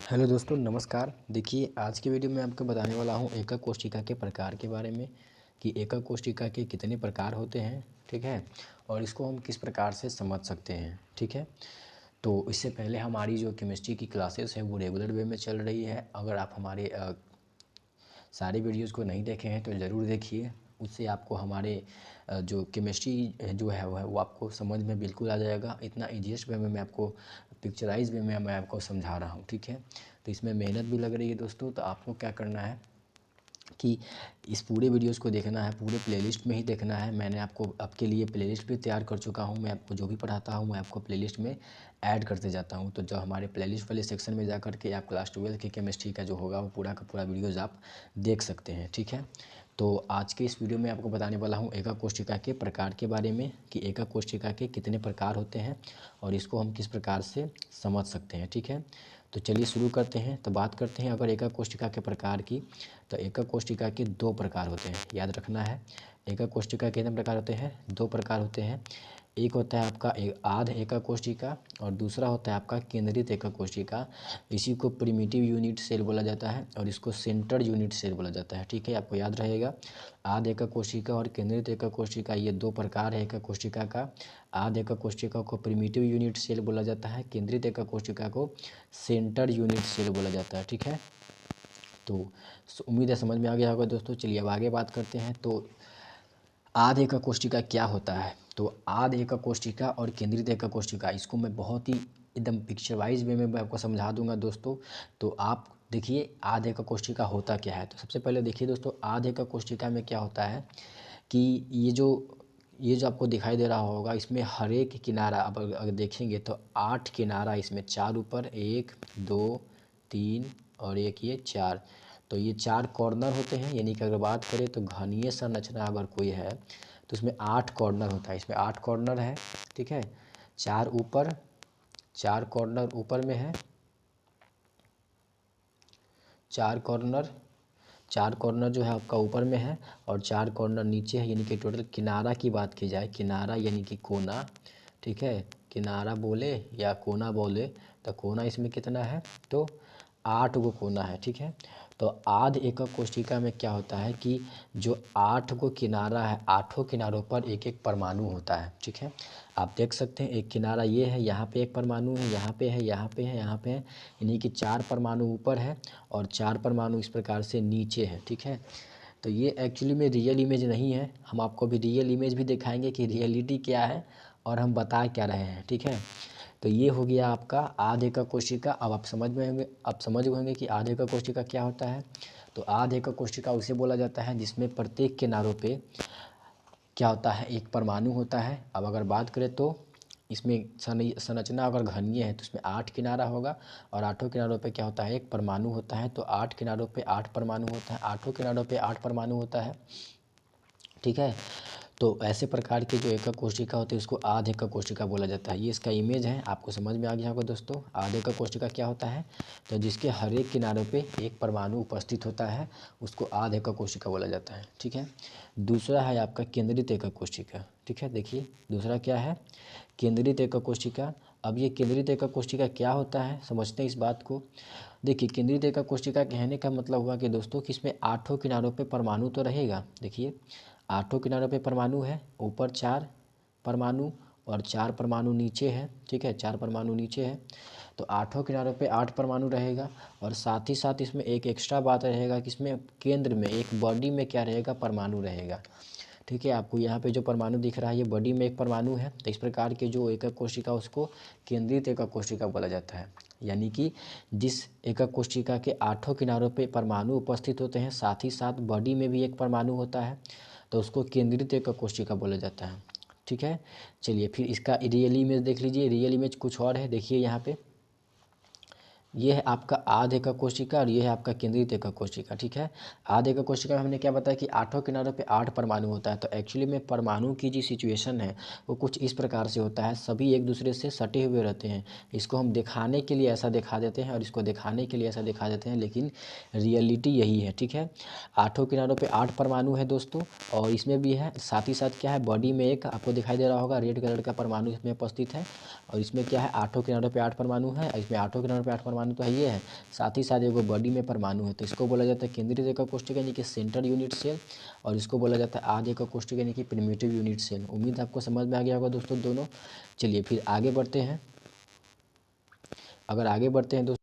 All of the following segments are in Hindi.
हेलो दोस्तों, नमस्कार। देखिए, आज की वीडियो में आपको बताने वाला हूँ एकक कोशिका के प्रकार के बारे में कि एकक कोशिका के कितने प्रकार होते हैं, ठीक है, और इसको हम किस प्रकार से समझ सकते हैं, ठीक है। तो इससे पहले हमारी जो केमिस्ट्री की क्लासेस है वो रेगुलर वे में चल रही है। अगर आप हमारे सारे वीडियोज़ को नहीं देखे हैं तो ज़रूर देखिए। उससे आपको हमारे जो केमिस्ट्री जो है वो आपको समझ में बिल्कुल आ जाएगा। इतना ईजीएस्ट वे में मैं आपको पिक्चराइज वे में मैं आपको समझा रहा हूँ, ठीक है। तो इसमें मेहनत भी लग रही है दोस्तों। तो आपको क्या करना है कि इस पूरे वीडियोज़ को देखना है, पूरे प्लेलिस्ट में ही देखना है। मैंने आपके लिए प्लेलिस्ट भी तैयार कर चुका हूँ। मैं आपको जो भी पढ़ाता हूँ मैं आपको प्लेलिस्ट में ऐड करते जाता हूँ। तो जो हमारे प्लेलिस्ट वाले सेक्शन में जा कर के आप क्लास 12 की केमिस्ट्री का जो होगा वो पूरा का पूरा वीडियोज़ आप देख सकते हैं, ठीक है। तो आज के इस वीडियो में आपको बताने वाला हूँ एकक कोशिका के प्रकार के बारे में कि एकक कोशिका के कितने प्रकार होते हैं और इसको हम किस प्रकार से समझ सकते हैं, ठीक है। तो चलिए शुरू करते हैं। तो बात करते हैं अगर एकक कोशिका के प्रकार की, तो एकक कोशिका के दो प्रकार होते हैं, याद रखना है। एकक कोशिका के कितने प्रकार होते हैं? दो प्रकार होते हैं। एक होता है आपका आध एकक कोशिका और दूसरा होता है आपका केंद्रित एकक कोशिका। इसी को प्रिमिटिव यूनिट सेल बोला जाता है और इसको सेंटर्ड यूनिट सेल बोला जाता है, ठीक है। आपको याद रहेगा, आध एकक कोशिका और केंद्रित एकक कोशिका ये दो प्रकार है एकक कोशिका का। आध एकक कोशिका को प्रिमिटिव यूनिट सेल बोला जाता है, केंद्रित एकक कोशिका को सेंटर्ड यूनिट सेल बोला जाता है, ठीक है। तो उम्मीद है समझ में आ गया होगा दोस्तों। चलिए अब आगे बात करते हैं। तो आध एकक कोशिका क्या होता है? तो आध एकक कोशिका और केंद्रित एकक कोशिका, इसको मैं बहुत ही एकदम पिक्चर वाइज वे में मैं आपको समझा दूंगा दोस्तों। तो आप देखिए आध एकक कोशिका होता क्या है। तो सबसे पहले देखिए दोस्तों, आध एकक कोशिका में क्या होता है कि ये जो आपको दिखाई दे रहा होगा, इसमें हर एक किनारा अब अगर देखेंगे तो 8 किनारा, इसमें 4 ऊपर, 1 2 3 और एक ये 4। तो ये 4 कॉर्नर होते हैं। यानी कि अगर बात करें तो घनीय संरचना अगर कोई है तो इसमें 8 कॉर्नर होता है। इसमें 8 कॉर्नर है, ठीक है। 4 ऊपर, 4 कॉर्नर ऊपर में है, 4 कॉर्नर, 4 कॉर्नर जो है आपका ऊपर में है और 4 कॉर्नर नीचे है। यानी कि टोटल किनारा की बात की जाए, किनारा यानी कि कोना, ठीक है। किनारा बोले या कोना बोले तो कोना इसमें कितना है? तो 8 गो कोना है, ठीक है। तो आध एकक कोशिका में क्या होता है कि जो 8 गो किनारा है, आठों किनारों पर एक एक परमाणु होता है, ठीक है। आप देख सकते हैं एक किनारा ये है, यहाँ पे एक परमाणु है, यहाँ पे है, यहाँ पे है, यहाँ पे है। यानी कि 4 परमाणु ऊपर है और 4 परमाणु इस प्रकार से नीचे है, ठीक है। तो ये एक्चुअली में रियल इमेज नहीं है। हम आपको भी रियल इमेज भी दिखाएंगे कि रियलिटी क्या है और हम बता क्या रहे हैं, ठीक है। तो ये हो गया आपका आध एकक कोशिका। अब आप समझ में होंगे, आप समझ गए होंगे कि आध एकक कोशिका क्या होता है। तो आध एकक कोशिका उसे बोला जाता है जिसमें प्रत्येक किनारों पे क्या होता है? एक परमाणु होता है। अब अगर बात करें तो इसमें संरचना अगर घनीय है तो इसमें 8 किनारा होगा और आठों किनारों पे क्या होता है? एक परमाणु होता है। तो 8 किनारों पे 8 परमाणु होता है, आठों किनारों पे 8 परमाणु होता है, ठीक है। तो ऐसे प्रकार के जो एकक कोशिका होती है उसको आध एकक कोशिका बोला जाता है। ये इसका इमेज है, आपको समझ में आ गया होगा दोस्तों। आध एकक कोशिका क्या होता है? तो जिसके हर एक किनारों पे एक परमाणु उपस्थित होता है उसको आध एकक कोशिका बोला जाता है, ठीक है। दूसरा है आपका केंद्रित एकक कोशिका, ठीक है। देखिए दूसरा क्या है? केंद्रित एकक कोशिका। अब ये केंद्रित एकक कोशिका क्या होता है, समझते हैं इस बात को। देखिए केंद्रित एकक कोशिका कहने का मतलब हुआ कि दोस्तों कि इसमें आठों किनारों पे परमाणु तो रहेगा। देखिए आठों किनारों पे परमाणु है, ऊपर 4 परमाणु और 4 परमाणु नीचे है, ठीक है। 4 परमाणु नीचे है। तो आठों किनारों पे 8 परमाणु रहेगा और साथ ही साथ इसमें एक एक्स्ट्रा बात रहेगा कि इसमें केंद्र में एक बॉडी में क्या रहेगा? परमाणु रहेगा, ठीक है। आपको यहाँ पे जो परमाणु दिख रहा है ये बॉडी में एक परमाणु है। तो इस प्रकार के जो एकक कोशिका उसको केंद्रित एकक कोशिका बोला जाता है। यानी कि जिस एकक कोशिका के आठों किनारों पे परमाणु उपस्थित होते हैं, साथ ही साथ बॉडी में भी एक परमाणु होता है, तो उसको केंद्रित एकक कोशिका बोला जाता है, ठीक है। चलिए फिर इसका रियल इमेज देख लीजिए। रियल इमेज कुछ और है, देखिए यहाँ पे ये है आपका आध एकक कोशिका और ये है आपका केंद्रित एकक कोशिका, ठीक है। आध एकक कोशिका में हमने क्या बताया कि आठों किनारों पे 8 परमाणु होता है। तो एक्चुअली में परमाणु की जो सिचुएशन है वो कुछ इस प्रकार से होता है, सभी एक दूसरे से सटे हुए रहते हैं। इसको हम दिखाने के लिए ऐसा दिखा देते हैं और इसको दिखाने के लिए ऐसा दिखा देते हैं, लेकिन रियलिटी यही है, ठीक है। आठों किनारों पर 8 परमाणु है दोस्तों और इसमें भी है, साथ ही साथ क्या है? बॉडी में एक आपको दिखाई दे रहा होगा रेड कलर का परमाणु इसमें उपस्थित है और इसमें क्या है? आठों किनारों पे 8 परमाणु है, इसमें आठों किनारों पे 8 परमाणु परमाणु तो है ये है, साथ ही साथ एगो बॉडी में परमाणु है, तो इसको बोला जाता है केंद्रित एकक कोशिका यानी कि सेंट्रल यूनिट सेल, और इसको बोला जाता है आधे एकक कोशिका यानी कि प्रिमिटिव यूनिट सेल। उम्मीद आपको समझ में आ गया होगा दोस्तों दोनों। चलिए फिर आगे बढ़ते हैं। अगर आगे बढ़ते हैं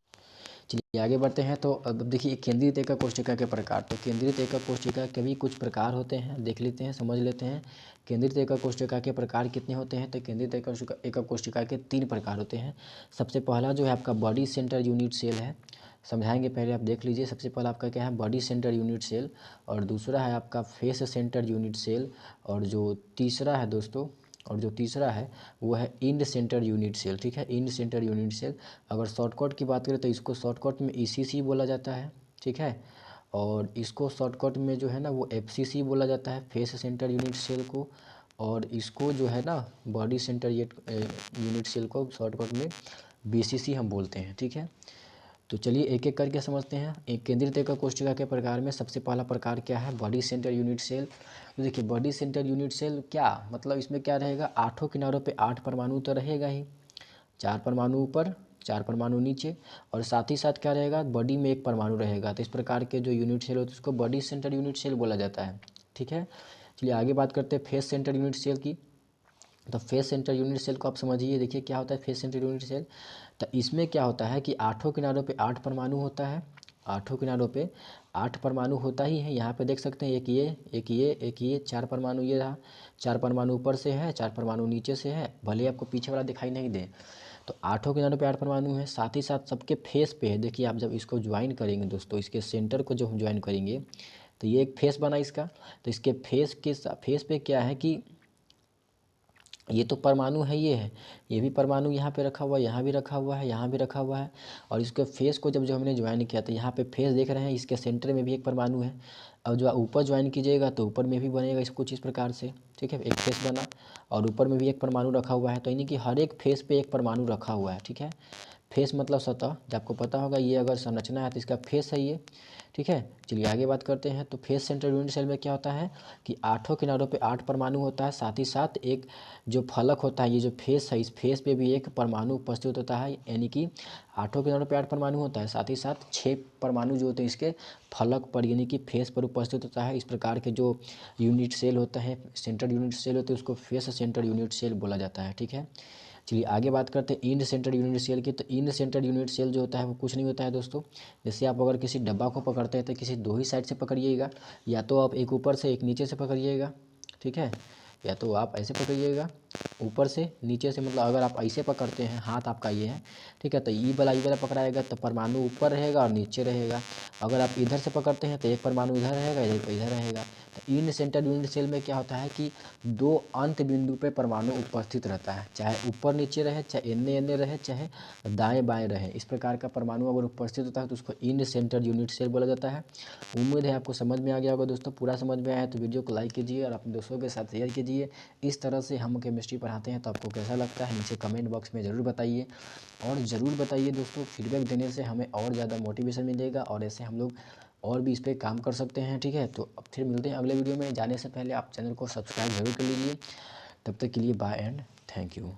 चलिए आगे बढ़ते हैं तो अब देखिए केंद्रित एकक कोशिका के प्रकार। तो केंद्रित एकक कोशिका के भी कुछ प्रकार होते हैं, देख लेते हैं, समझ लेते हैं। केंद्रित एकक कोशिका के प्रकार कितने होते हैं? तो केंद्रित एकक कोशिका के 3 प्रकार होते हैं। सबसे पहला जो है आपका बॉडी सेंटर यूनिट सेल है, समझाएंगे, पहले आप देख लीजिए। सबसे पहला आपका क्या है? बॉडी सेंटर यूनिट सेल, और दूसरा है आपका फेस सेंटर यूनिट सेल, और जो तीसरा है दोस्तों, वो है इंड सेंटर यूनिट सेल। ठीक है, इंड सेंटर यूनिट सेल। अगर शॉर्टकट की बात करें तो इसको शॉर्टकट में ईसीसी बोला जाता है। ठीक है, और इसको शॉर्टकट में जो है ना वो एफसीसी बोला जाता है, फेस सेंटर यूनिट सेल को। और इसको जो है ना बॉडी सेंटर यूनिट सेल को शॉर्टकट में बीसीसी हम बोलते हैं। ठीक है, तो चलिए एक एक करके समझते हैं। एक केंद्रित एकक कोशिका के प्रकार में सबसे पहला प्रकार क्या है? Body centre unit cell. तो देखिए बॉडी सेंटर यूनिट सेल क्या मतलब, इसमें क्या रहेगा? 8 किनारों पे 8 परमाणु तो रहेगा ही, 4 परमाणु ऊपर, 4 परमाणु नीचे, और साथ ही साथ क्या रहेगा? बॉडी में 1 परमाणु रहेगा। तो इस प्रकार के जो यूनिट सेल होते हैं उसको बॉडी सेंटर यूनिट सेल बोला जाता है। ठीक है, चलिए आगे बात करते हैं फेस सेंटर यूनिट सेल की। तो फेस सेंटर यूनिट सेल को आप समझिए, देखिए क्या होता है फेस सेंटर यूनिट सेल। तो इसमें क्या होता है कि 8 किनारों पे 8 परमाणु होता है, 8 किनारों पे 8 परमाणु होता ही है। यहाँ पे देख सकते हैं एक ये, एक ये, एक ये, 4 परमाणु ये रहा, 4 परमाणु ऊपर से है, 4 परमाणु नीचे से है, भले आपको पीछे वाला दिखाई नहीं दे। तो 8 किनारों पे 8 परमाणु है, साथ ही साथ सबके फेस पे है। देखिए आप जब इसको ज्वाइन करेंगे दोस्तों, इसके सेंटर को जब हम ज्वाइन करेंगे तो ये एक फेस बना इसका। तो इसके फेस पे क्या है कि ये तो परमाणु है, ये है, ये भी परमाणु यहाँ पे रखा हुआ है, यहाँ भी रखा हुआ है, यहाँ भी रखा हुआ है। और इसके फेस को जब जो हमने ज्वाइन किया तो यहाँ पे फेस देख रहे हैं, इसके सेंटर में भी एक परमाणु है। अब जो ऊपर ज्वाइन कीजिएगा तो ऊपर में भी बनेगा इस कुछ इस प्रकार से। ठीक है, एक फेस बना और ऊपर में भी एक परमाणु रखा हुआ है, तो यानी कि हर एक फेस पे एक परमाणु रखा हुआ है। ठीक है, फेस मतलब सतह, जब आपको पता होगा ये अगर संरचना है तो इसका फेस है ये। ठीक है, चलिए आगे बात करते हैं। तो फेस सेंटर यूनिट सेल में क्या होता है कि 8 किनारों पे 8 परमाणु होता है, साथ ही साथ एक जो फलक होता है, ये जो फेस है, इस फेस पे भी एक परमाणु उपस्थित होता है। यानी कि 8 किनारों पे 8 परमाणु होता है, साथ ही साथ 6 परमाणु जो होते हैं इसके फलक पर यानी कि फेस पर उपस्थित होता है। इस प्रकार के जो यूनिट सेल होता है, सेंटर यूनिट सेल होते हैं, उसको फेस सेंटर यूनिट सेल बोला जाता है। ठीक है, चलिए आगे बात करते हैं इंड सेंटर यूनिट सेल की। तो इंड सेंटर यूनिट सेल जो होता है वो कुछ नहीं होता है दोस्तों। जैसे आप अगर किसी डब्बा को पकड़ते हैं तो किसी 2 ही साइड से पकड़िएगा, या तो आप एक ऊपर से एक नीचे से पकड़िएगा। ठीक है, या तो आप ऐसे पकड़िएगा ऊपर से नीचे से, मतलब अगर आप ऐसे पकड़ते हैं, हाथ आपका ये है, ठीक है, तो ई वाला पकड़ाएगा तो परमाणु ऊपर रहेगा और नीचे रहेगा। अगर आप इधर से पकड़ते हैं तो एक परमाणु इधर रहेगा, इधर रहेगा। तो इंड सेंटर यूनिट सेल में क्या होता है कि 2 अंत बिंदु पे परमाणु उपस्थित रहता है, चाहे ऊपर नीचे रहे, चाहे एने रहे, चाहे दाएं बाएं रहे। इस प्रकार का परमाणु अगर उपस्थित होता है तो उसको इंड सेंटर यूनिट सेल बोला जाता है। उम्मीद है आपको समझ में आ गया होगा दोस्तों। पूरा समझ में आया है तो वीडियो को लाइक कीजिए और अपने दोस्तों के साथ शेयर कीजिए। इस तरह से हम केमिस्ट्री पढ़ाते हैं, तो आपको कैसा लगता है नीचे कमेंट बॉक्स में ज़रूर बताइए। और ज़रूर बताइए दोस्तों, फीडबैक देने से हमें और ज़्यादा मोटिवेशन मिलेगा और ऐसे हम लोग और भी इस पर काम कर सकते हैं। ठीक है, तो अब फिर मिलते हैं अगले वीडियो में। जाने से पहले आप चैनल को सब्सक्राइब जरूर कर लीजिए। तब तक के लिए बाय एंड थैंक यू।